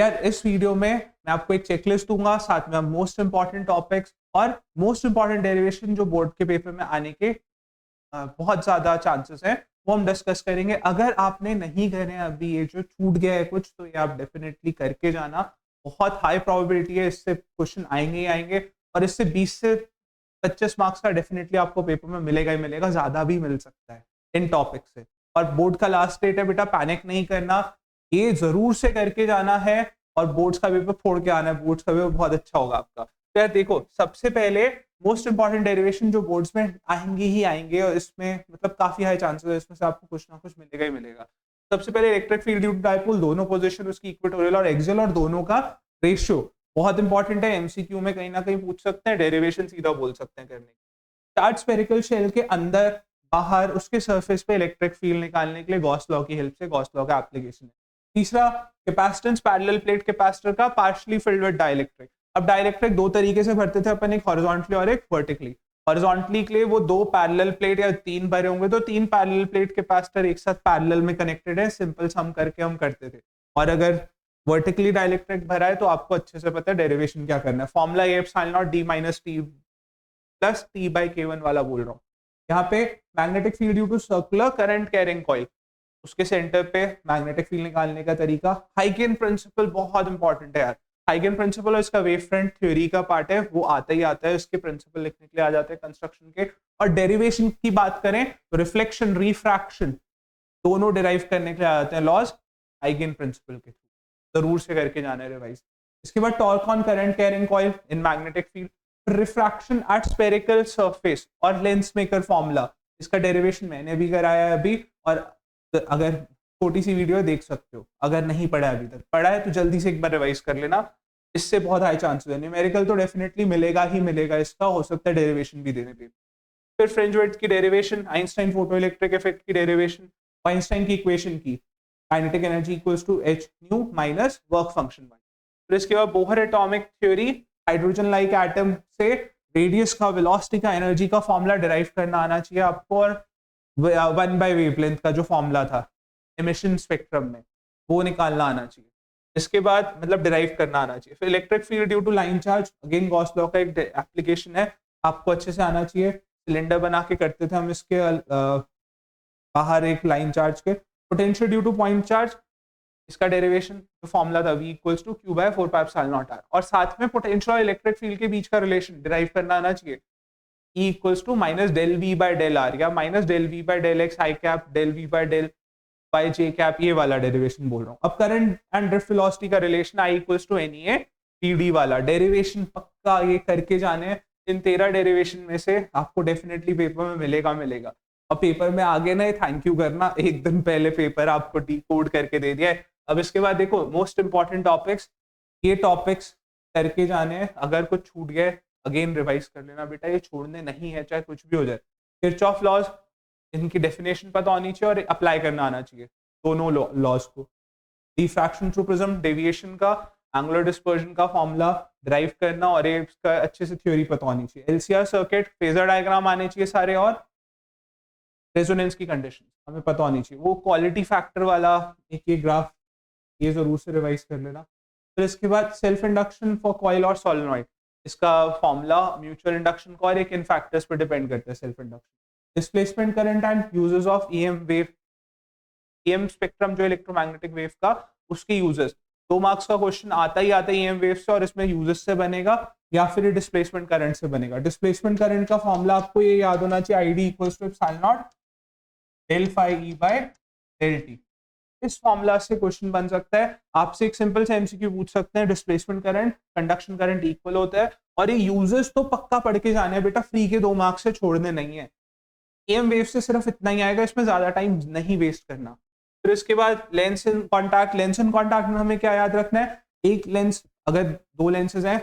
यार इस वीडियो में मैं आपको एक चेकलिस्ट दूंगा, साथ में मोस्ट इंपॉर्टेंट टॉपिक्स और मोस्ट इंपॉर्टेंट डेरिवेशन जो बोर्ड के पेपर में आने के बहुत ज्यादा चांसेस हैं, वो हम डिस्कस करेंगे। अगर आपने नहीं करे अभी, ये जो छूट गया है कुछ, तो ये आप डेफिनेटली करके जाना। बहुत हाई प्रोबेबिलिटी है इससे क्वेश्चन आएंगे ही आएंगे, और इससे 20 से 25 मार्क्स का डेफिनेटली आपको पेपर में मिलेगा ही मिलेगा, ज्यादा भी मिल सकता है इन टॉपिक से। और बोर्ड का लास्ट डेट है बेटा, पैनिक नहीं करना, ये जरूर से करके जाना है और बोर्ड्स का पेपर फोड़ के आना है। बोर्ड्स का पेपर बहुत अच्छा होगा आपका। तो यार देखो, सबसे पहले मोस्ट इंपॉर्टेंट डेरिवेशन जो बोर्ड्स में आएंगे ही आएंगे, और इसमें मतलब काफी हाई चांसेस है इसमें से आपको कुछ ना कुछ मिलेगा ही मिलेगा। सबसे पहले electric field due to dipole, दोनों पोजीशन उसकी इक्वेटोरियल और एक्सियल, और दोनों का रेशियो बहुत इंपॉर्टेंट है। एमसीक्यू में कहीं ना कहीं पूछ सकते हैं, डेरिवेशन सीधा बोल सकते हैं करने की। चार्ज स्फेरिकल शेल के अंदर बाहर उसके सरफेस पे इलेक्ट्रिक फील्ड निकालने के लिए गॉस लॉ की हेल्प से, गॉस लॉ का एप्लीकेशन है। तीसरा, कैपेसिटेंस पैरेलल प्लेट कैपेसिटर का पार्शियली फिल्ड विद डाइलेक्ट्रिक। अब डाइलेक्ट्रिक दो तरीके से भरते थे अपन, एक हॉरिजॉन्टली और एक वर्टिकली। हॉरिजॉन्टली के लिए वो दो पैरेलल प्लेट या तीन भरे होंगे, तो तीन पैरेलल प्लेट कैपेसिटर एक साथ पैरेलल में कनेक्टेड है, सिंपल सम करके हम करते थे। और अगर वर्टिकली डाइलेक्ट्रिक भरा है तो आपको अच्छे से पता है डेरिवेशन क्या करना है। Formula A epsilon naught d minus t plus t by K1 वाला बोल रहा हूँ। यहाँ पे magnetic field due to circular current carrying coil, उसके सेंटर पे मैग्नेटिक फील्ड निकालने का तरीका। हाइगेन प्रिंसिपल बहुत इंपॉर्टेंट है यार। हाइगेन प्रिंसिपल और इसका वेव फ्रंट थ्योरी का पार्ट है, वो आता ही आता है, इसके प्रिंसिपल लिखने के लिए आ जाते हैं कंस्ट्रक्शन के। और डेरिवेशन की बात करें तो रिफ्लेक्शन रिफ्रैक्शन दोनों डिराइव करने के लिए आ जाते हैं लॉज हाइगेन प्रिंसिपल के थ्रू, जरूर से करके जाना है रिवाइज। इसके बाद torque on current carrying coil in magnetic field, refraction at spherical surface और लेंस मेकर फॉर्मूला, इसका डेरिवेशन मैंने भी कराया है अभी, और अगर छोटी सी वीडियो देख सकते हो। अगर नहीं पढ़ा अभी तक, पढ़ा है तो जल्दी से एक बार रिवाइज कर लेना, इससे बहुत हाई चांसेस है। न्यूमेरिकल तो डेफिनेटली मिलेगा ही मिलेगा इसका, हो सकता है डेरिवेशन भी देने पे। फिर फ्रिंज विड्थ की derivation, Einstein photo electric effect की डेरिवेशन, आइंस्टाइन की इक्वेशन की kinetic energy equals to h nu minus work function 1। फिर इसके बाद Bohr atomic theory, hydrogen like atom से रेडियस का, वेलोसिटी का, एनर्जी का फॉर्मूला डिराइव करना आना चाहिए आपको, और 1 बाय वेवलेंथ का जो फॉर्मूला था एमिशन स्पेक्ट्रम में, वो निकालना आना चाहिए। इसके बाद मतलब डिराइव करना आना चाहिए। फिर electric field due to line charge, again Gauss law का एक एप्लीकेशन है, आपको अच्छे से आना चाहिए। सिलेंडर बना के करते थे हम, इसके बाहर एक लाइन चार्ज के। Potential due to point charge, इसका डेरिवेशन जो फॉर्मूला था v equals to q by 4 pi epsilon naught r, और साथ में पोटेंशियल और इलेक्ट्रिक फील्ड के बीच का रिलेशन डिराइव करना आना चाहिए। E equals to minus del v by del r, या minus del v by del x I cap del v by del by j cap, ये वाला डेरिवेशन बोल रहा हूँ। अब करंट एंड ड्रिफ्ट वेलोसिटी का relation I equals to NEA pd वाला derivation पक्का ये करके जाने। इन 13 डेरिवेशन में से आपको डेफिनेटली पेपर में मिलेगा मिलेगा। और पेपर में आगे ना थैंक यू करना, एक दिन पहले पेपर आपको डिकोड करके दे दिया है। अब इसके बाद देखो मोस्ट इंपॉर्टेंट टॉपिक्स, ये टॉपिक्स करके जाने हैं। अगर कुछ छूट गए अगेन रिवाइज कर लेना बेटा, ये छोड़ने नहीं है चाहे कुछ भी हो जाए। किरचॉफ लॉज, इनकी डेफिनेशन पता होनी चाहिए और अप्लाई करना आना चाहिए दोनों लॉज को। डिफ्रैक्शन थ्रू प्रिज्म, डेविएशन का, एंगुलर डिस्पर्जन का फॉर्मूला डिराइव करना, और इसका अच्छे से थ्योरी पता होनी चाहिए। एलसीआर सर्किट, फेजर डायग्राम आने चाहिए सारे, और रेजोनेंस की कंडीशन हमें पता होनी चाहिए। वो क्वालिटी फैक्टर वाला एक ये ग्राफ, ये जरूर से रिवाइज कर लेना। फिर इसके बाद सेल्फ इंडक्शन फॉर कॉइल और सोलेनॉइड, इसका फॉर्मूला म्यूचुअल इंडक्शन को और एक इन फैक्टर्स पर डिपेंड करता है self induction. Displacement current and uses of EM wave, EM spectrum जो इलेक्ट्रोमैग्नेटिक वेव का, उसके यूजेस। 2 मार्क्स का क्वेश्चन आता ही आता है ईएम वेव से, और इसमें यूजेस से बनेगा या फिर डिस्प्लेसमेंट करंट से बनेगा। डिस्प्लेसमेंट करंट का फॉर्मूला आपको ये याद होना चाहिए, I D equals to epsilon naught del phi E by del T. इस फॉर्मूला से क्वेश्चन बन सकता है, आपसे एक सिंपल से एमसीक्यू पूछ सकते हैं, displacement current conduction current equal होता है। और ये यूजेस तो पक्का पढ़ के जाने हैं बेटा, फ्री के 2 मार्क्स से छोड़ने नहीं है। ईएम वेव से सिर्फ इतना ही आएगा, इसमें ज्यादा टाइम नहीं वेस्ट करना। फिर इसके बाद lens in contact, lens in contact में हमें क्या याद रखना है, एक लेंस, अगर 2 लेंसेज हैं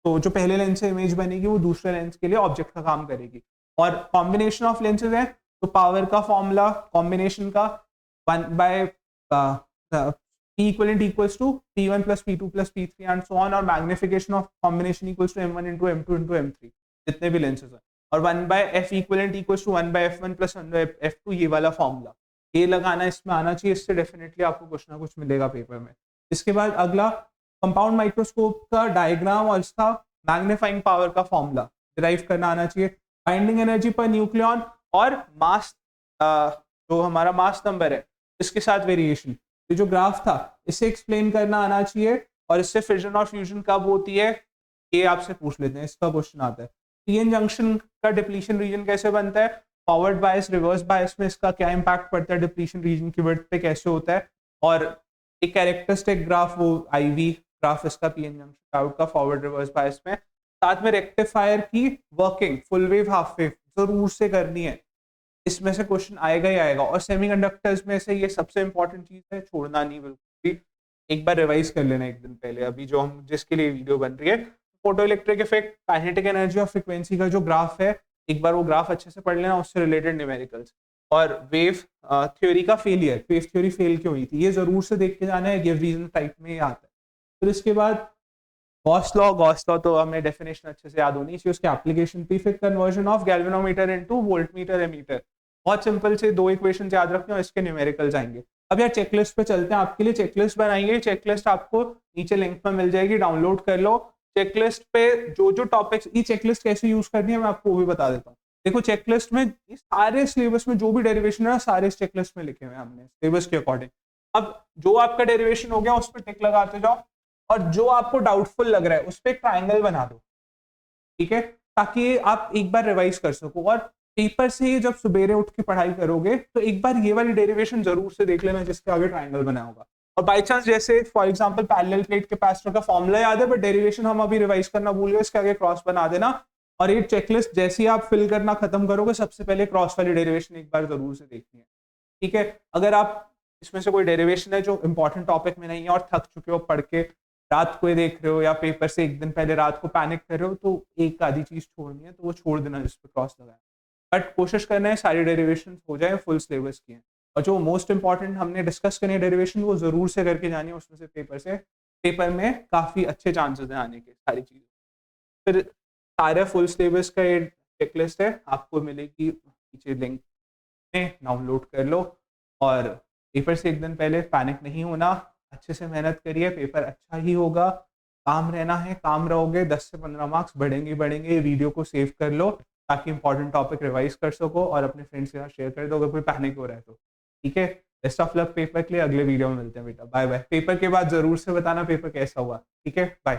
तो जो पहले लेंस से इमेज बनेगी वो दूसरे लेंस के लिए ऑब्जेक्ट का काम करेगी। और कॉम्बिनेशन ऑफ लेंसेज है तो पावर का फॉर्मूला कॉम्बिनेशन का 1 bye P equivalent equals to P1 plus P2 plus P3 and so on, और magnification of combination equals to M1 into M2 into M3, जितने भी लेंसेज हैं। और 1 by F equivalent equals to 1 by F1 plus 1 by F2, ये वाला formula ये लगाना इसमें आना चाहिए, इससे डेफिनेटली आपको कुछ ना कुछ मिलेगा पेपर में। इसके बाद अगला कंपाउंड माइक्रोस्कोप का डायग्राम और इसका मैग्नीफाइंग पावर का फॉर्मूला डिराइव करना आना चाहिए, बाइंडिंग एनर्जी पर न्यूक्लियन और मास, जो हमारा मास नंबर है इसके साथ वेरिएशन, ये जो ग्राफ था इसे एक्सप्लेन करना आना चाहिए। और इससे फिजन और फ्यूजन कब होती है ये आपसे पूछ लेते हैं, इसका क्वेश्चन आता है। पीएन जंक्शन का डिप्लीशन रीजन कैसे बनता है, फॉरवर्ड बायस रिवर्स बायस में इसका क्या इंपैक्ट पड़ता है, डिप्लीशन रीजन की विड्थ पे कैसे होता है, और एक कैरेक्टरिस्टिक ग्राफ वो आईवी ग्राफ इसका पीएन जंक्शन आउट का फॉरवर्ड रिवर्स बायस में। साथ में रेक्टिफायर की working full wave half wave जरूर से करनी है, इसमें से क्वेश्चन आएगा ही आएगा। और सेमीकंडक्टर्स में से ये सबसे इंपॉर्टेंट चीज है, छोड़ना नहीं बिल्कुल भी, एक बार रिवाइज कर लेना एक दिन पहले, अभी जो हम जिसके लिए वीडियो बन रही है। Photo electric effect, kinetic energy और फ्रीक्वेंसी का जो ग्राफ है एक बार वो ग्राफ अच्छे से पढ़ लेना, उससे रिलेटेड न्यूमेरिकल्स। और वेव थ्योरी का फेलियर, वेव थ्योरी फेल क्यों हुई थी ये जरूर से देख के जाना है, गिव रीजन टाइप में आता है। फिर इसके बाद गॉस लॉ तो हमें डेफिनेशन अच्छे से याद होनी चाहिए, उसके एप्लीकेशन पे, फिर conversion of galvanometer into voltmeter ammeter, बहुत सिंपल से दो इक्वेशन याद रखने और इसके न्यूमेरिकल्स आएंगे। अब यार चेकलिस्ट पे चलते हैं, आपके लिए चेकलिस्ट बनाएंगे, चेकलिस्ट आपको नीचे लिंक में मिल जाएगी, डाउनलोड कर लो। चेकलिस्ट पे जो जो टॉपिक्स, ये चेकलिस्ट कैसे यूज करनी है मैं आपको वो भी बता देता हूँ। देखो चेकलिस्ट में सारे सिलेबस में जो भी डेरिवेशन है सारे इस चेकलिस्ट में लिखे हुए हैं हमने सिलेबस के अकॉर्डिंग। अब जो आपका डेरिवेशन हो गया उस पर टिक लगाते जाओ, और जो आपको डाउटफुल लग रहा है उस पर एक ट्राइंगल बना दो, ठीक है, ताकि आप एक बार रिवाइज कर सको। और पेपर से जब सवेरे उठ के पढ़ाई करोगे तो एक बार ये वाली डेरिवेशन जरूर से देख लेना जिसके आगे ट्राइंगल बना होगा। और बाई चांस जैसे for example parallel plate capacitor का फॉर्मूला याद है बट डेरिवेशन हम अभी रिवाइज करना भूल गए, इसके आगे क्रॉस बना देना। और ये चेकलिस्ट जैसे ही आप फिल करना खत्म करोगे सबसे पहले क्रॉस वाली डेरिवेशन एक बार जरूर से देखनी है, ठीक है। अगर आप इसमें से कोई डेरिवेशन है जो इंपॉर्टेंट टॉपिक में नहीं है और थक चुके हो पढ़ के, रात को देख रहे हो या पेपर से एक दिन पहले रात को पैनिक कर रहे हो, तो एक आधी चीज छोड़नी है तो वो छोड़ देना जिस पर क्रॉस लगाया। बट कोशिश करना है सारी डेरिवेशन हो जाए, फुल सिलेबस की है। और जो मोस्ट इंपॉर्टेंट हमने डिस्कस करनी है डेरिवेशन वो जरूर से करके जानी है, उसमें से पेपर में काफी अच्छे चांसेस हैं आने के सारी चीजें। फिर सारे फुल सिलेबस का ये चेकलिस्ट है, आपको मिलेगी नीचे लिंक में, डाउनलोड कर लो। और पेपर से एक दिन पहले पैनिक नहीं होना, अच्छे से मेहनत करिए, पेपर अच्छा ही होगा। काम रहना है, काम रहोगे 10 से 15 मार्क्स बढ़ेंगे। ये वीडियो को सेव कर लो ताकि इंपॉर्टेंट टॉपिक रिवाइज कर सको और अपने फ्रेंड्स के साथ शेयर कर दो अगर कोई पैनिक हो रहा है तो, ठीक है। बेस्ट ऑफ लक पेपर के लिए, अगले वीडियो में मिलते हैं बेटा, बाय बाय। पेपर के बाद जरूर से बताना पेपर कैसा हुआ, ठीक है, बाय।